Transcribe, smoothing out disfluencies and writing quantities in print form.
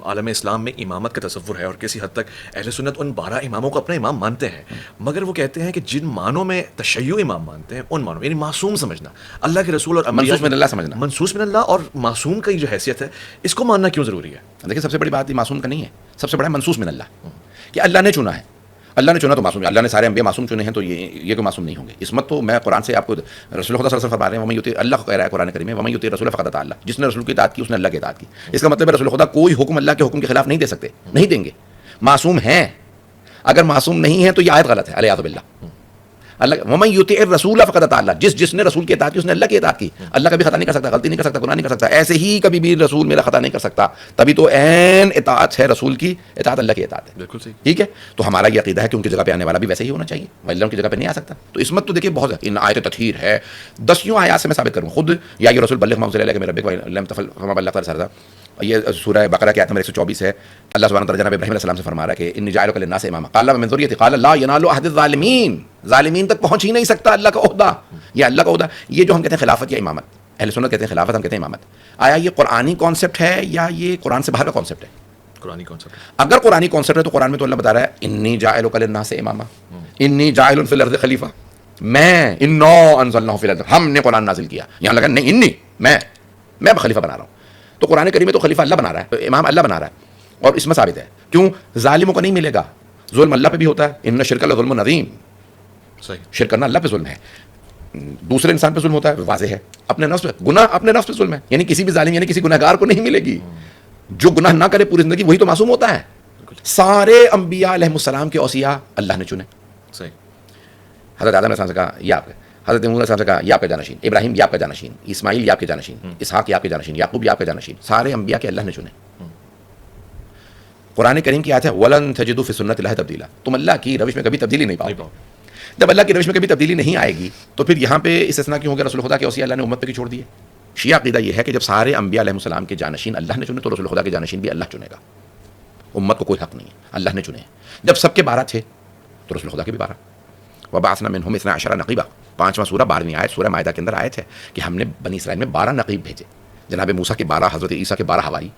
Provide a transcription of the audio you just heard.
عالم اسلام میں امامت کا تصور ہے اور کسی حد تک اہل سنت ان 12 اماموں کو اپنا امام مانتے ہیں، مگر وہ کہتے ہیں کہ جن معنوں میں تشیع امام مانتے ہیں ان معنوں یعنی معصوم سمجھنا، اللہ کے رسول اور انبیاء منصوص من اللہ سمجھنا، منصوص من اللہ اور معصوم کی جو حیثیت ہے اس کو ماننا کیوں ضروری ہے؟ دیکھیں سب سے بڑی بات یہ معصوم کا نہیں ہے، سب سے بڑا منصوص من اللہ کہ اللہ نے چنا ہے، اللہ نے چنا تو معصوم ہے، اللہ نے سارے انبیاء معصوم چنے ہیں تو یہ کوئی معصوم نہیں ہوں گے. عصمت تو میں قرآن سے آپ کو رسول خدا صلی اللہ علیہ وسلم فرما رہے ہیں ومن یطع اللہ کو کہہ رہا ہے قرآن کریم میں ومن یطع الرسول فقد اطاع اللہ، جس نے رسول کی اطاعت کی اس نے اللہ کی اطاعت کی. اس کا مطلب ہے رسول خدا کوئی حکم اللہ کے حکم کے خلاف نہیں دے سکتے، نہیں دیں گے، معصوم ہیں. اگر معصوم نہیں ہے تو یہ آیت غلط ہے علیہ باللہ. اللہ ومن یطع الرسول فقد اطاع اللہ، جس نے رسول کی اطاعت کی اس نے اللہ کی اطاعت کی. اللہ کبھی خطا نہیں کر سکتا، غلطی نہیں کر سکتا، گناہ نہیں کر سکتا، ایسے ہی کبھی بھی رسول میرا خطا نہیں کر سکتا. تبھی تو عین اطاعت ہے رسول کی اطاعت، اللہ کی اطاعت ہے. بالکل صحیح. ٹھیک ہے، تو ہمارا یہ عقیدہ ہے کہ ان کی جگہ پہ آنے والا بھی ویسے ہی ہونا چاہیے، ورنہ ان کی جگہ پہ نہیں آ سکتا. تو عصمت تو دیکھیے بہت ان آیت تطہیر ہے، 10 آیات سے میں ثابت کروں خود. یا یہ رسول بلغ ما انزل الیک من ربک ولم تفعل فما بلغت رسالته. یہ سورہ بقرہ کی آیت نمبر 124 ہے. اللہ سبحانہ وتعالی جناب ابراہیم علیہ السلام سے فرما رہا ہے کہ انی جاعلک للناس اماما قال من ذریتی قال لا ینال عہد الظالمین. ظالمین تک پہنچ ہی نہیں سکتا اللہ کا عہدہ، یہ اللہ کا عہدہ. یہ جو ہم کہتے ہیں خلافت یا امامت، اہل سنت کہتے ہیں خلافت، ہم کہتے ہیں امامت. آیا یہ قرآنی کانسیپٹ ہے یا یہ قرآن سے باہر کا کانسیپٹ ہے؟ قرآنی کانسیپٹ. اگر قرآنی کانسیپٹ ہے تو قرآن میں تو اللہ بتا رہا ہے انی جاعلک للناس اماما، انی جاعل فی الارض خلیفہ. میں انا انزلناہ فی الارض، ہم نے قرآن نازل کیا. یہاں لگا نہیں انی، میں خلیفہ بنا رہا ہوں. تو قرآن کریم میں تو خلیفہ اللہ بنا رہا ہے، امام اللہ بنا رہا ہے. اور اس میں ثابت ہے کیوں ظالموں کو نہیں ملے گا. ظلم اللہ پہ بھی ہوتا ہے، ان الشرک لظلم عظیم. صحیح. شرک کرنا اللہ پہ ظلم ہے. دوسرے انسان پہ ظلم ہوتا ہے، واضح ہے. اپنے نفس پہ گناہ، اپنے نفس پہ ظلم ہے. یعنی کسی بھی ظالم یعنی کسی گناہ گار کو نہیں ملے گی. جو گناہ نہ کرے پوری زندگی وہی تو معصوم ہوتا ہے. سارے انبیاء علیہ السلام کے اوصیاء اللہ نے چنے. صحیح. حضرت آدم علیہ السلام سے کہا یہ آپ کا، حضرت موسیٰ علیہ السلام سے کہا یہ آپ کا جانشین، ابراہیم یہ آپ کا جانشین، اسماعیل یہ آپ کے جانشین، اسحاق یہ آپ کے جانشین، یعقوب یہ آپ کا جانشین. سارے انبیاء کے اللہ نے چنے. قرآن کریم کی آیت ہے وَلَن تَجِدُوا فِي سُنَّتِ اللَّهِ تَبْدِيلًا. تم اللہ کی روش میں کبھی تبدیلی نہیں پاؤ. جب اللہ کی روش میں کبھی تبدیلی نہیں آئے گی تو پھر یہاں پہ استثناء کیوں ہو گیا؟ رسول خدا کے اوصیاء اللہ نے امت پہ کی چھوڑ دیے. شیعہ عقیدہ یہ ہے کہ جب سارے انبیاء علیہ السلام کے جانشین اللہ نے چنے تو رسول خدا کے جانشین بھی اللہ چنے گا. امت کو کوئی حق نہیں ہے، اللہ نے چنے. جب سب کے 12 تھے تو رسول خدا کے بھی 12. وَبَعَثْنَا مِنْهُمْ 12 نَقِيبًا. 5واں سورہ 12ویں آیت سورہ مائدہ کے اندر آیت ہے کہ ہم نے بنی اسرائیل میں 12 نقیب بھیجے. جناب موسیٰ کے 12، حضرت عیسیٰ کے 12 حواری،